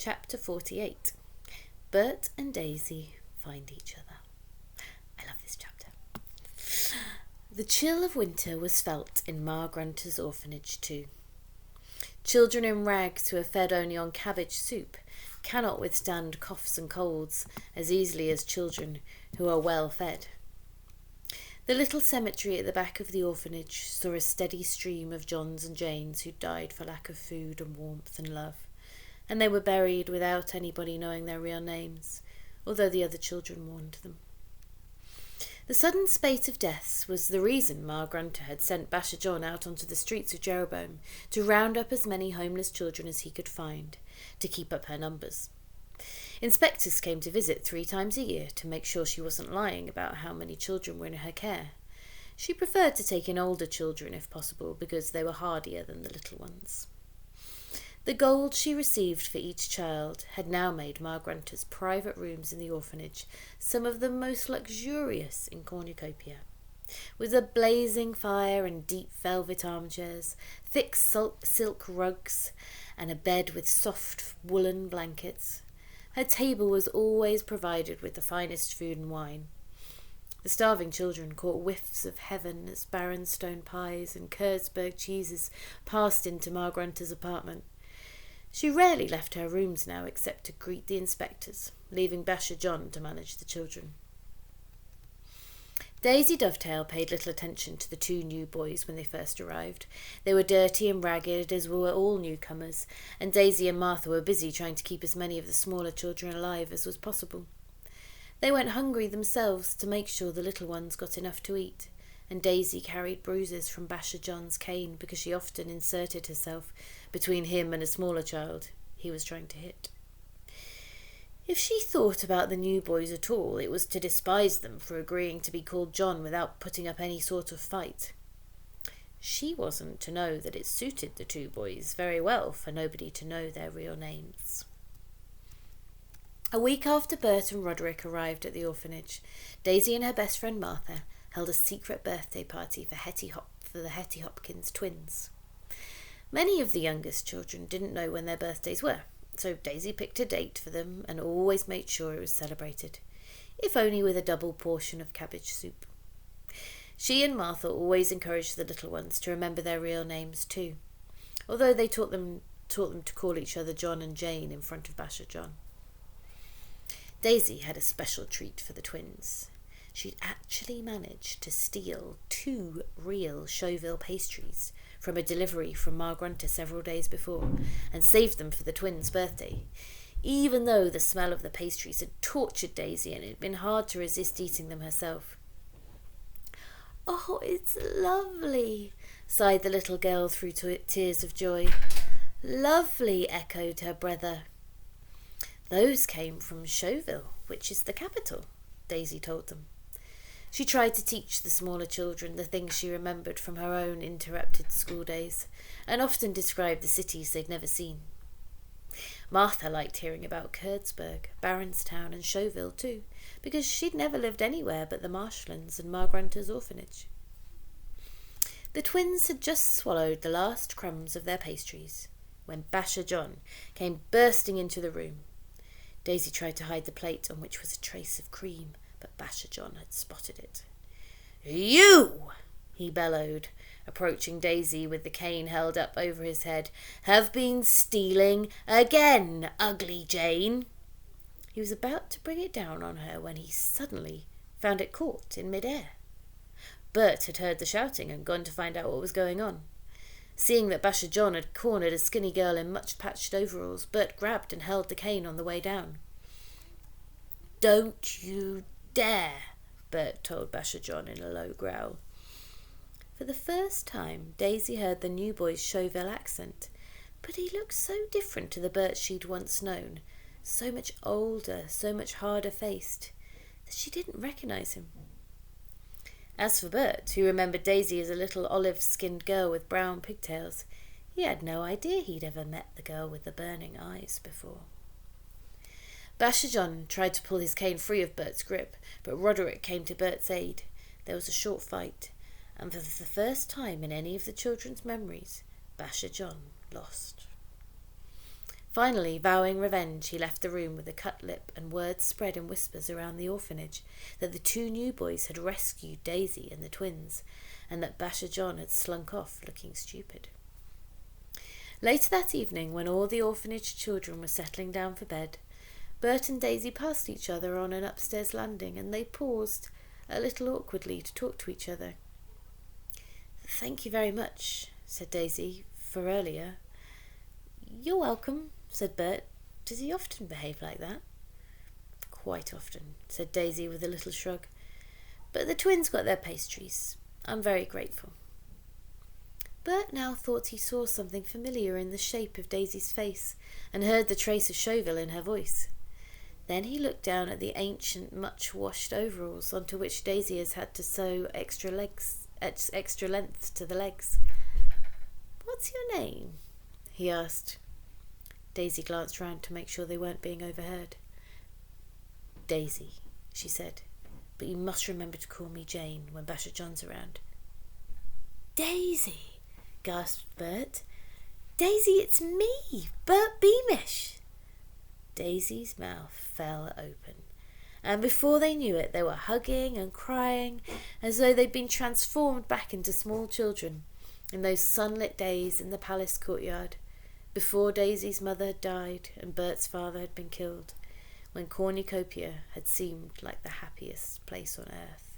Chapter 48. Bert and Daisy find each other. I love this chapter. The chill of winter was felt in Ma Grunter's orphanage too. Children in rags who are fed only on cabbage soup cannot withstand coughs and colds as easily as children who are well fed. The little cemetery at the back of the orphanage saw a steady stream of Johns and Janes who died for lack of food and warmth and love, and they were buried without anybody knowing their real names, although the other children warned them. The sudden spate of deaths was the reason Ma Grunter had sent Basher John out onto the streets of Jeroboam to round up as many homeless children as he could find, to keep up her numbers. Inspectors came to visit 3 times a year to make sure she wasn't lying about how many children were in her care. She preferred to take in older children if possible because they were hardier than the little ones. The gold she received for each child had now made Ma Grunter's private rooms in the orphanage some of the most luxurious in cornucopia, with a blazing fire and deep velvet armchairs, thick silk rugs, and a bed with soft woolen blankets. Her table was always provided with the finest food and wine. The starving children caught whiffs of heaven as Baronstone pies and Kurzberg cheeses passed into Ma Grunter's apartment. She rarely left her rooms now except to greet the inspectors, leaving Basher John to manage the children. Daisy Dovetail paid little attention to the 2 new boys when they first arrived. They were dirty and ragged, as were all newcomers, and Daisy and Martha were busy trying to keep as many of the smaller children alive as was possible. They went hungry themselves to make sure the little ones got enough to eat, and Daisy carried bruises from Basher John's cane because she often inserted herself between him and a smaller child he was trying to hit. If she thought about the new boys at all, it was to despise them for agreeing to be called John without putting up any sort of fight. She wasn't to know that it suited the 2 boys very well for nobody to know their real names. A week after Bert and Roderick arrived at the orphanage, Daisy and her best friend Martha held a secret birthday party for the Hetty Hopkins twins. Many of the youngest children didn't know when their birthdays were, so Daisy picked a date for them and always made sure it was celebrated, if only with a double portion of cabbage soup. She and Martha always encouraged the little ones to remember their real names too, although they taught them to call each other John and Jane in front of Basher John. Daisy had a special treat for the twins. She'd actually managed to steal 2 real Chauville pastries from a delivery from Ma Grunter several days before and saved them for the twins' birthday, even though the smell of the pastries had tortured Daisy and it had been hard to resist eating them herself. "Oh, it's lovely," sighed the little girl through tears of joy. "Lovely," echoed her brother. "Those came from Chauville, which is the capital," Daisy told them. She tried to teach the smaller children the things she remembered from her own interrupted school days, and often described the cities they'd never seen. Martha liked hearing about Kurzberg, Baronstown and Chauville too, because she'd never lived anywhere but the marshlands and Ma Grunter's orphanage. The twins had just swallowed the last crumbs of their pastries when Basher John came bursting into the room. Daisy tried to hide the plate on which was a trace of cream, but Basher John had spotted it. "You," he bellowed, approaching Daisy with the cane held up over his head, "have been stealing again, ugly Jane." He was about to bring it down on her when he suddenly found it caught in mid-air. Bert had heard the shouting and gone to find out what was going on. Seeing that Basher John had cornered a skinny girl in much patched overalls, Bert grabbed and held the cane on the way down. "Don't you dare," Bert told Basher John in a low growl. For the first time, Daisy heard the new boy's Chauville accent, but he looked so different to the Bert she'd once known, so much older, so much harder faced, that she didn't recognise him. As for Bert, who remembered Daisy as a little olive-skinned girl with brown pigtails, he had no idea he'd ever met the girl with the burning eyes before. Basher John tried to pull his cane free of Bert's grip, but Roderick came to Bert's aid. There was a short fight, and for the first time in any of the children's memories, Basher John lost. Finally, vowing revenge, he left the room with a cut lip, and word spread in whispers around the orphanage that the two new boys had rescued Daisy and the twins, and that Basher John had slunk off looking stupid. Later that evening, when all the orphanage children were settling down for bed, Bert and Daisy passed each other on an upstairs landing, and they paused a little awkwardly to talk to each other. "Thank you very much," said Daisy, "for earlier." "You're welcome," said Bert. "Does he often behave like that?" "Quite often," said Daisy with a little shrug. "But the twins got their pastries. I'm very grateful." Bert now thought he saw something familiar in the shape of Daisy's face, and heard the trace of Chauville in her voice. Then he looked down at the ancient, much-washed overalls onto which Daisy has had to sew extra length to the legs. "What's your name?" he asked. Daisy glanced round to make sure they weren't being overheard. "Daisy," she said, "but you must remember to call me Jane when Basher John's around." "Daisy!" gasped Bert. "Daisy, it's me, Bert Beamish!" Daisy's mouth fell open, and before they knew it, they were hugging and crying as though they'd been transformed back into small children in those sunlit days in the palace courtyard, before Daisy's mother had died and Bert's father had been killed, when Cornucopia had seemed like the happiest place on earth.